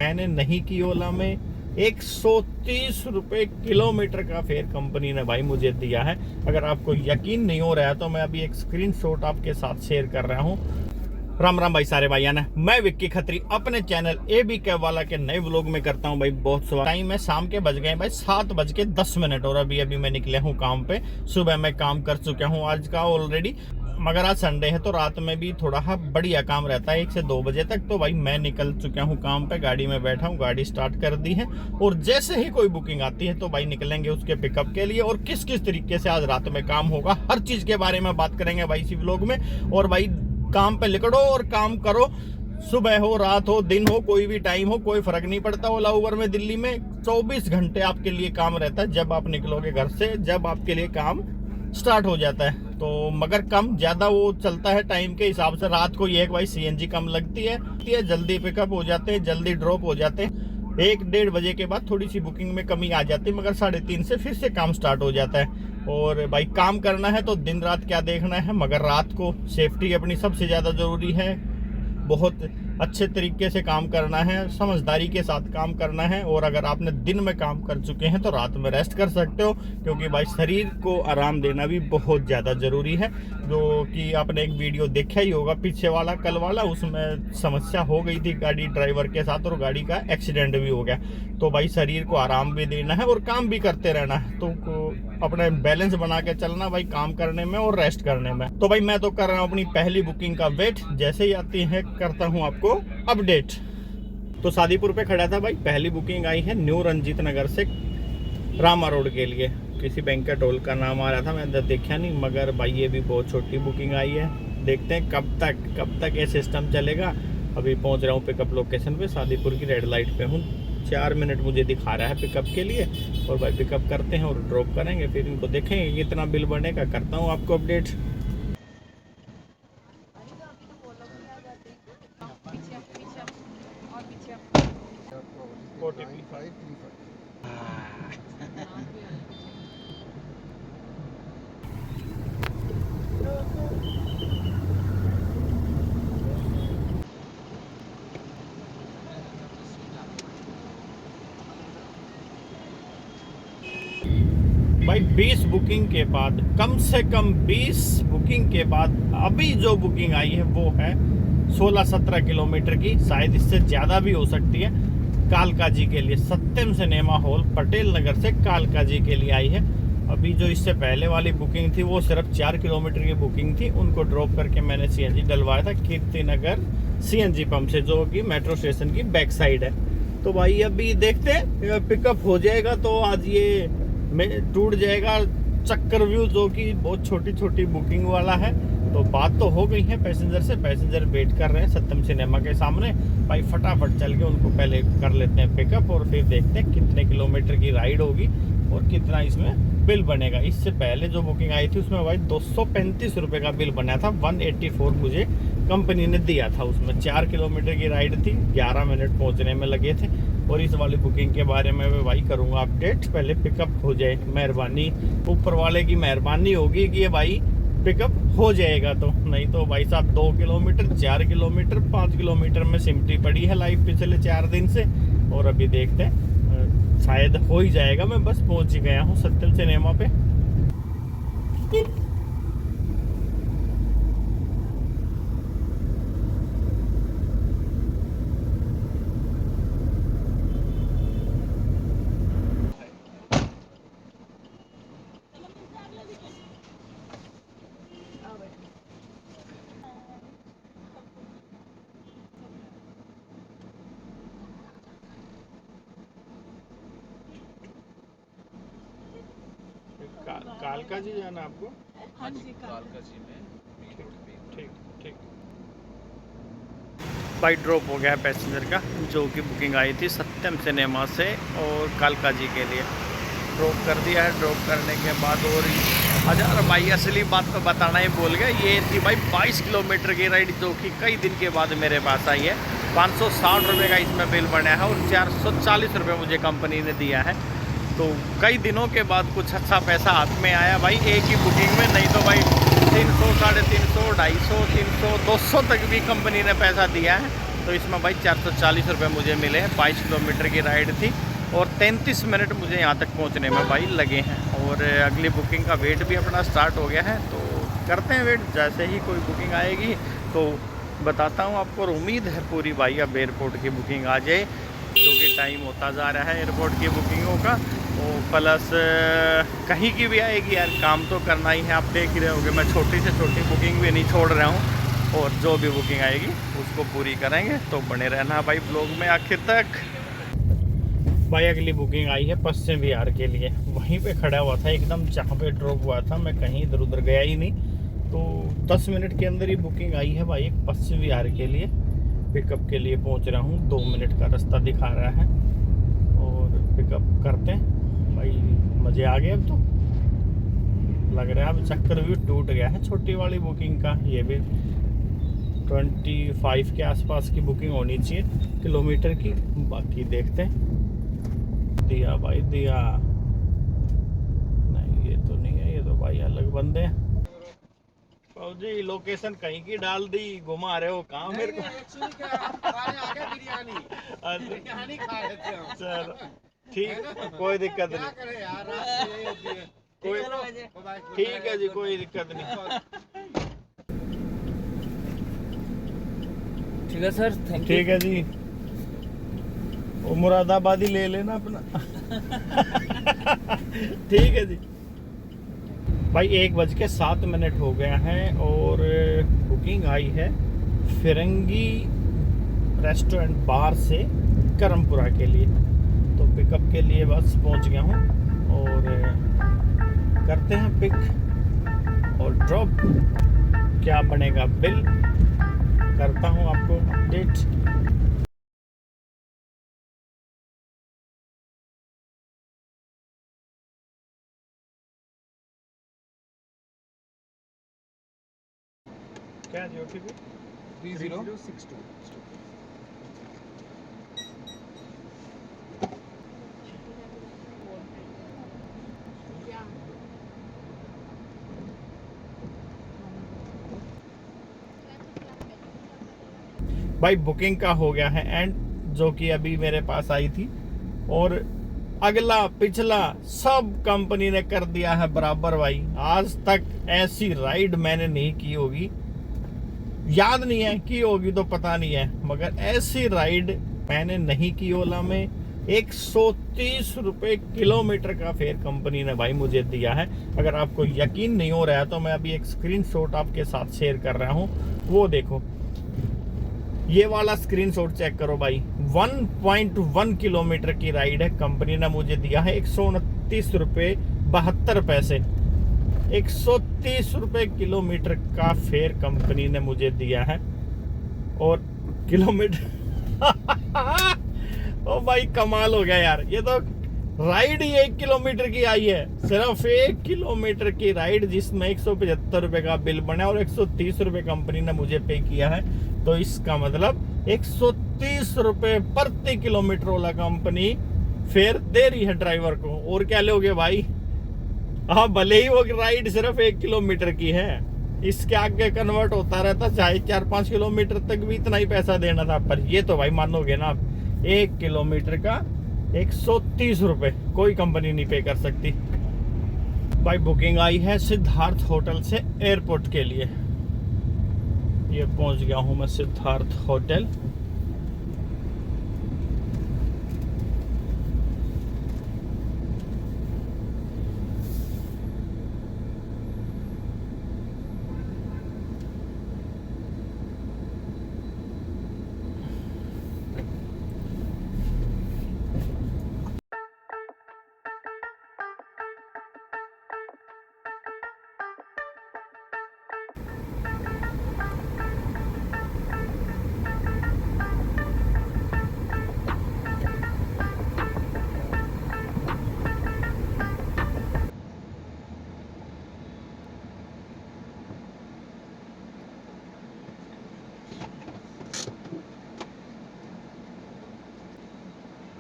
मैंने नहीं की ओला में। 130 रुपए किलोमीटर का फेयर कंपनी ने भाई मुझे दिया है। अगर आपको यकीन नहीं हो रहा है तो मैं अभी एक स्क्रीनशॉट आपके साथ शेयर कर रहा हूँ। राम राम भाई सारे भाइया ने, मैं विक्की खत्री अपने चैनल एबी कैब वाला के नए व्लॉग में करता हूँ भाई। बहुत सुबह टाइम है, शाम के बज गए भाई 7:10 और अभी मैं निकले हूँ काम पे। सुबह मैं काम कर चुका हूँ आज का ऑलरेडी, मगर आज संडे है तो रात में भी थोड़ा बढ़िया काम रहता है 1 से 2 बजे तक। तो भाई मैं निकल चुका हूँ काम पे, गाड़ी में बैठा हूँ, गाड़ी स्टार्ट कर दी है और जैसे ही कोई बुकिंग आती है तो भाई निकलेंगे उसके पिकअप के लिए। और किस किस तरीके से आज रात में काम होगा हर चीज के बारे में बात करेंगे भाई इसी व्लॉग में। और भाई काम पे निकलो और काम करो, सुबह हो रात हो दिन हो कोई भी टाइम हो कोई फर्क नहीं पड़ता। ओला उबर में दिल्ली में 24 घंटे आपके लिए काम रहता है जब आप निकलोगे घर से, जब आपके लिए काम स्टार्ट हो जाता है। तो मगर कम ज्यादा वो चलता है टाइम के हिसाब से। रात को ये है कि भाई सीएनजी कम लगती है, जल्दी पिकअप हो जाते हैं, जल्दी ड्रॉप हो जाते हैं। 1-1:30 बजे के बाद थोड़ी सी बुकिंग में कमी आ जाती है, मगर 3:30 से फिर से काम स्टार्ट हो जाता है। और भाई काम करना है तो दिन रात क्या देखना है, मगर रात को सेफ्टी अपनी सबसे ज़्यादा ज़रूरी है। बहुत अच्छे तरीके से काम करना है, समझदारी के साथ काम करना है। और अगर आपने दिन में काम कर चुके हैं तो रात में रेस्ट कर सकते हो, क्योंकि भाई शरीर को आराम देना भी बहुत ज़्यादा ज़रूरी है। जो कि आपने एक वीडियो देखा ही होगा पीछे वाला, कल वाला, उसमें समस्या हो गई थी गाड़ी ड्राइवर के साथ और गाड़ी का एक्सीडेंट भी हो गया। तो भाई शरीर को आराम भी देना है और काम भी करते रहना है। तो अपने बैलेंस बना के चलना भाई काम करने में और रेस्ट करने में। तो भाई मैं तो कर रहा हूँ अपनी पहली बुकिंग का वेट, जैसे ही आती है करता हूँ आपको अपडेट। तो शादीपुर पे खड़ा था भाई, पहली बुकिंग आई है न्यू रंजीत नगर से रामा रोड के लिए। किसी बैंक का टोल का नाम आ रहा था, मैंने देखा नहीं, मगर भाई ये भी बहुत छोटी बुकिंग आई है। देखते हैं कब तक ये सिस्टम चलेगा। अभी पहुंच रहा हूँ पिकअप लोकेशन पे, शादीपुर की रेड लाइट पे हूँ। 4 मिनट मुझे दिखा रहा है पिकअप के लिए। और भाई पिकअप करते हैं और ड्रॉप करेंगे, फिर इनको देखेंगे कितना बिल बनेगा। करता हूँ आपको अपडेट। भाई 20 बुकिंग के बाद, कम से कम 20 बुकिंग के बाद अभी जो बुकिंग आई है वो है 16-17 किलोमीटर की, शायद इससे ज़्यादा भी हो सकती है। कालका जी के लिए सत्यम सिनेमा हॉल पटेल नगर से कालका जी के लिए आई है। अभी जो इससे पहले वाली बुकिंग थी वो सिर्फ 4 किलोमीटर की बुकिंग थी, उनको ड्रॉप करके मैंने सीएनजी डलवाया था कीर्ति नगर सीएनजी पंप से, जो कि मेट्रो स्टेशन की बैक साइड है। तो भाई अभी देखते हैं पिकअप हो जाएगा तो आज ये में टूट जाएगा चक्कर व्यू, जो कि बहुत छोटी छोटी बुकिंग वाला है। तो बात तो हो गई है पैसेंजर से, पैसेंजर वेट कर रहे हैं सत्यम सिनेमा के सामने। भाई फटाफट चल के उनको पहले कर लेते हैं पिकअप और फिर देखते हैं कितने किलोमीटर की राइड होगी और कितना इसमें बिल बनेगा। इससे पहले जो बुकिंग आई थी उसमें भाई 235 रुपये का बिल बना था, 184 मुझे कंपनी ने दिया था। उसमें 4 किलोमीटर की राइड थी, 11 मिनट पहुंचने में लगे थे। और इस वाली बुकिंग के बारे में मैं भाई करूँगा अपडेट, पहले पिकअप हो जाए। मेहरबानी ऊपर वाले की मेहरबानी होगी कि ये भाई पिकअप हो जाएगा, तो नहीं तो भाई साहब 2 किलोमीटर 4 किलोमीटर 5 किलोमीटर में सिमटी पड़ी है लाइफ पिछले 4 दिन से। और अभी देखते हैं शायद हो ही जाएगा। मैं बस पहुंच ही गया हूँ सत्यम सिनेमा पे। कालका जी जाना आपको? हाँ जी, कालका जी में ठीक ठीक। भाई ड्रॉप हो गया है पैसेंजर का, जो कि बुकिंग आई थी सत्यम सिनेमा से और कालका जी के लिए। ड्रॉप कर दिया है। ड्रॉप करने के बाद और हजार भाई असली बात तो बताना ही भूल गया, ये थी भाई 22 किलोमीटर की राइड, जो कि कई दिन के बाद मेरे पास आई है। 560 रुपये का इसमें बिल बना है और 440 रुपये मुझे कंपनी ने दिया है। तो कई दिनों के बाद कुछ अच्छा पैसा हाथ में आया भाई एक ही बुकिंग में। नहीं तो भाई 300, 350, 250, 300, 200 तक भी कंपनी ने पैसा दिया है। तो इसमें भाई 440 रुपये मुझे मिले हैं। 22 किलोमीटर की राइड थी और 33 मिनट मुझे यहाँ तक पहुँचने में भाई लगे हैं। और अगली बुकिंग का वेट भी अपना स्टार्ट हो गया है, तो करते हैं वेट। जैसे ही कोई बुकिंग आएगी तो बताता हूँ आपको। और उम्मीद है पूरी भाई अब एयरपोर्ट की बुकिंग आ जाए, क्योंकि टाइम होता जा रहा है एयरपोर्ट की बुकिंगों का। तो प्लस कहीं की भी आएगी यार, काम तो करना ही है। आप देख ही रहे होगे मैं छोटी से छोटी बुकिंग भी नहीं छोड़ रहा हूँ, और जो भी बुकिंग आएगी उसको पूरी करेंगे। तो बने रहना भाई ब्लॉग में आखिर तक। भाई अगली बुकिंग आई है पश्चिम विहार के लिए। वहीं पे खड़ा हुआ था एकदम जहाँ पे ड्रॉप हुआ था, मैं कहीं इधर उधर गया ही नहीं। तो 10 मिनट के अंदर ही बुकिंग आई है भाई एक पश्चिम विहार के लिए। पिकअप के लिए पहुंच रहा हूँ, 2 मिनट का रास्ता दिखा रहा है और पिकअप करते हैं भाई। मज़े आ गए अब तो, लग रहा है अब चक्कर भी टूट गया है छोटी वाली बुकिंग का। ये भी 25 के आसपास की बुकिंग होनी चाहिए किलोमीटर की। बाकी देखते हैं। दिया भाई दिया, नहीं ये तो नहीं है, ये तो भाई अलग बंदे हैं। जी लोकेशन कहीं की डाल दी, घुमा रहे हो कहाँ मेरे को? बिरयानी खा रहे थे हम। चलो ठीक, कोई दिक्कत नहीं, कोई ठीक है जी, कोई दिक्कत नहीं। ठीक है सर, थैंक यू। ठीक है जी, वो मुरादाबादी ले लेना अपना। ठीक है जी भाई। 1:07 हो गया है और बुकिंग आई है फिरंगी रेस्टोरेंट बार से करमपुरा के लिए। तो पिकअप के लिए बस पहुंच गया हूं और करते हैं पिक और ड्रॉप। क्या बनेगा बिल, करता हूं आपको अपडेट। क्या जी OTP 3062। भाई बुकिंग का हो गया है एंड, जो कि अभी मेरे पास आई थी। और अगला पिछला सब कंपनी ने कर दिया है बराबर भाई। आज तक ऐसी राइड मैंने नहीं की होगी, याद नहीं है, की होगी तो पता नहीं है, मगर ऐसी राइड मैंने नहीं की ओला में। 130 रुपये किलोमीटर का फेयर कंपनी ने भाई मुझे दिया है। अगर आपको यकीन नहीं हो रहा है तो मैं अभी एक स्क्रीनशॉट आपके साथ शेयर कर रहा हूँ, वो देखो। ये वाला स्क्रीनशॉट चेक करो भाई। 1.1 किलोमीटर की राइड है, कंपनी ने मुझे दिया है 129 रुपये 72 पैसे। 130 रुपये किलोमीटर का फेयर कंपनी ने मुझे दिया है। और किलोमीटर ओ भाई कमाल हो गया यार। ये तो राइड ही 1 किलोमीटर की आई है, सिर्फ 1 किलोमीटर की राइड, जिसमें 175 रुपये का बिल बना और 130 रुपये कंपनी ने मुझे पे किया है। तो इसका मतलब 130 रुपये प्रति किलोमीटर वाला कंपनी फेयर दे रही है ड्राइवर को। और क्या लोगे भाई? हाँ, भले ही वो राइड सिर्फ 1 किलोमीटर की है, इसके आगे कन्वर्ट होता रहता, चाहे 4-5 किलोमीटर तक भी इतना ही पैसा देना था। पर ये तो भाई मानोगे ना आप, 1 किलोमीटर का 130 रुपये कोई कंपनी नहीं पे कर सकती। भाई बुकिंग आई है सिद्धार्थ होटल से एयरपोर्ट के लिए। ये पहुंच गया हूं मैं Siddharth hotel.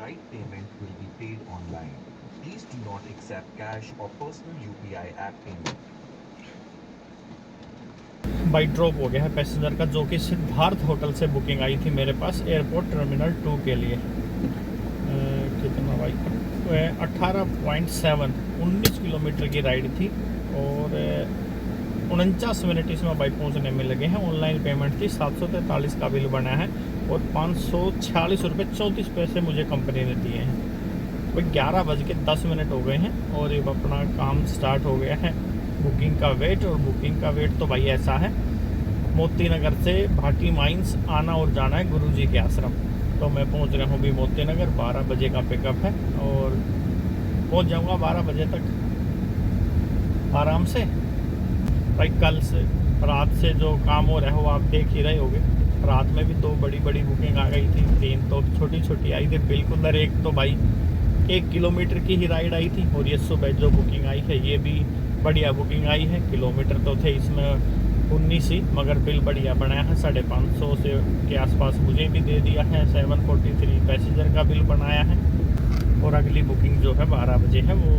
Right payment will be paid online. Please do not accept cash or personal UPI app payment. भाई ड्रॉप हो गया है पैसेंजर का, जो कि सिद्धार्थ होटल से बुकिंग आई थी मेरे पास एयरपोर्ट टर्मिनल 2 के लिए। कितना भाई 18.7 19 किलोमीटर की राइड थी और 49 मिनट इसमें भाई पहुंचने में लगे हैं। ऑनलाइन पेमेंट थी, 743 का बिल बना है और 546 रुपये 34 पैसे मुझे कंपनी ने दिए हैं। भाई 11:10 हो गए हैं और ये अपना काम स्टार्ट हो गया है। बुकिंग का वेट, और बुकिंग का वेट तो भाई ऐसा है, मोती नगर से भाटी माइंस आना और जाना है गुरुजी के आश्रम। तो मैं पहुंच रहा हूँ अभी मोती नगर, 12 बजे का पिकअप है और पहुंच जाऊँगा 12 बजे तक आराम से। भाई कल से रात से जो काम हो रहा है वो आप देख ही रहे होगे। रात में भी 2 बड़ी बड़ी बुकिंग आ गई थी, 3 तो छोटी छोटी आई थी बिल्कुल। दर एक तो भाई 1 किलोमीटर की ही राइड आई थी और ये सुबह जो बुकिंग आई है ये भी बढ़िया बुकिंग आई है। किलोमीटर तो थे इसमें 19 ही, मगर बिल बढ़िया बनाया है। 550 से के आसपास मुझे भी दे दिया है। 743 पैसेंजर का बिल बनाया है और अगली बुकिंग जो है 12 बजे है। वो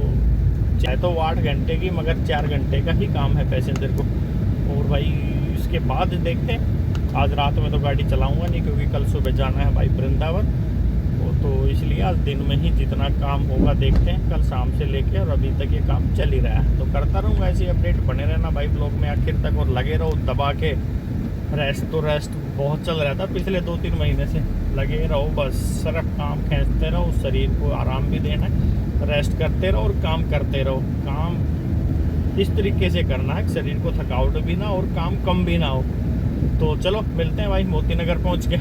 चाहे तो 8 घंटे की, मगर 4 घंटे का ही काम है पैसेंजर को। और भाई इसके बाद देखते हैं, आज रात में तो गाड़ी चलाऊँगा नहीं क्योंकि कल सुबह जाना है भाई वृंदावन। तो इसलिए आज दिन में ही जितना काम होगा देखते हैं, कल शाम से लेके और अभी तक ये काम चल ही रहा है। तो करता रहूँगा ऐसी अपडेट, बने रहना भाई ब्लॉग में आखिर तक और लगे रहो दबा के। रेस्ट बहुत चल रहा था पिछले 2-3 महीने से, लगे रहो बस, सिर्फ काम खींचते रहो, शरीर को आराम भी देना है, रेस्ट करते रहो और काम करते रहो। काम इस तरीके से करना है शरीर को थकावट भी ना और काम कम भी ना हो। तो चलो मिलते हैं भाई मोती नगर पहुँच के।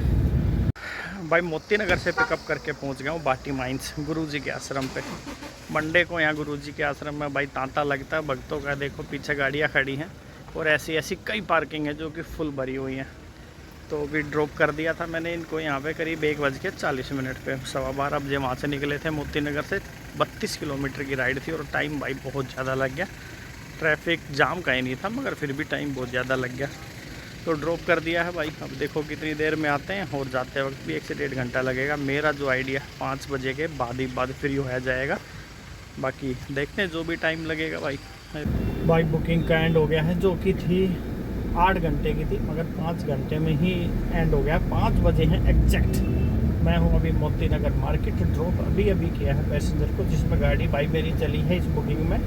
भाई मोती नगर से पिकअप करके पहुंच गया हूँ भाटी माइंस गुरुजी के आश्रम पे। मंडे को यहाँ गुरुजी के आश्रम में भाई तांता लगता है भक्तों का। देखो पीछे गाड़ियाँ खड़ी हैं और ऐसी ऐसी कई पार्किंग है जो कि फुल भरी हुई हैं। तो भी ड्रॉप कर दिया था मैंने इनको यहाँ पे करीब 1:40 पे। 12:15 बजे वहाँ से निकले थे मोती नगर से। 32 किलोमीटर की राइड थी और टाइम भाई बहुत ज़्यादा लग गया। ट्रैफिक जाम का ही नहीं था मगर फिर भी टाइम बहुत ज़्यादा लग गया। तो ड्रॉप कर दिया है भाई। अब देखो कितनी देर में आते हैं और जाते वक्त भी 1 से 1.5 घंटा लगेगा। मेरा जो आइडिया 5 बजे के बाद फ्री होया जाएगा। बाकी देखते हैं जो भी टाइम लगेगा भाई बुकिंग का एंड हो गया है, जो कि थी 8 घंटे की थी मगर 5 घंटे में ही एंड हो गया। 5 बजे हैं एग्जैक्ट। मैं हूँ अभी मोती नगर मार्केट। ड्रॉप अभी किया है पैसेंजर को, जिसमें गाड़ी भाई मेरी चली है इस बुकिंग में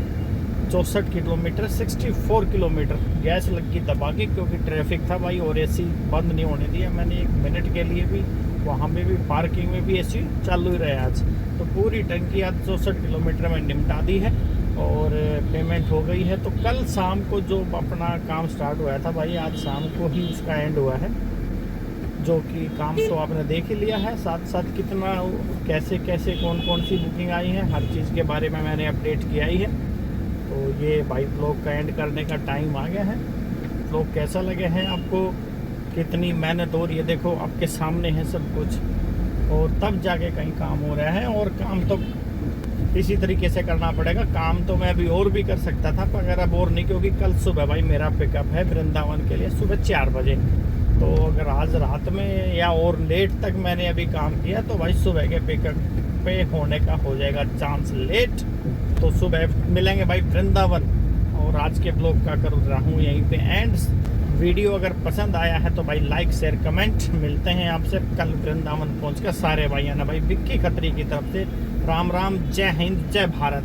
64 किलोमीटर 64 किलोमीटर। गैस लग की दबा के क्योंकि ट्रैफिक था भाई और एसी बंद नहीं होने दिया मैंने 1 मिनट के लिए भी। वहाँ में भी पार्किंग में भी एसी चालू ही रहे आज। तो पूरी टंकी आज 64 किलोमीटर में निपटा दी है और पेमेंट हो गई है। तो कल शाम को जो अपना काम स्टार्ट हुआ था भाई, आज शाम को ही उसका एंड हुआ है। जो कि काम तो आपने देख ही लिया है, साथ साथ कितना कैसे कौन सी बुकिंग आई है हर चीज़ के बारे में मैंने अपडेट किया ही है। तो ये भाई ब्लॉग का एंड करने का टाइम आ गया है। ब्लॉग कैसा लगे हैं आपको, कितनी मेहनत हो रही है, देखो आपके सामने है सब कुछ और तब जाके कहीं काम हो रहा है। और काम तो इसी तरीके से करना पड़ेगा। काम तो मैं अभी और भी कर सकता था पर अब और नहीं, क्योंकि कल सुबह भाई मेरा पिकअप है वृंदावन के लिए सुबह 4 बजे। तो अगर आज रात में या और लेट तक मैंने अभी काम किया तो भाई सुबह के पिकअप पे होने का हो जाएगा चांस लेट। तो सुबह मिलेंगे भाई वृंदावन। और आज के ब्लॉग का कर रहा हूँ यहीं पे एंड। वीडियो अगर पसंद आया है तो भाई लाइक शेयर कमेंट। मिलते हैं आपसे कल वृंदावन पहुँच कर सारे भाई। है ना भाई, विक्की खत्री की तरफ से राम राम, जय हिंद, जय भारत।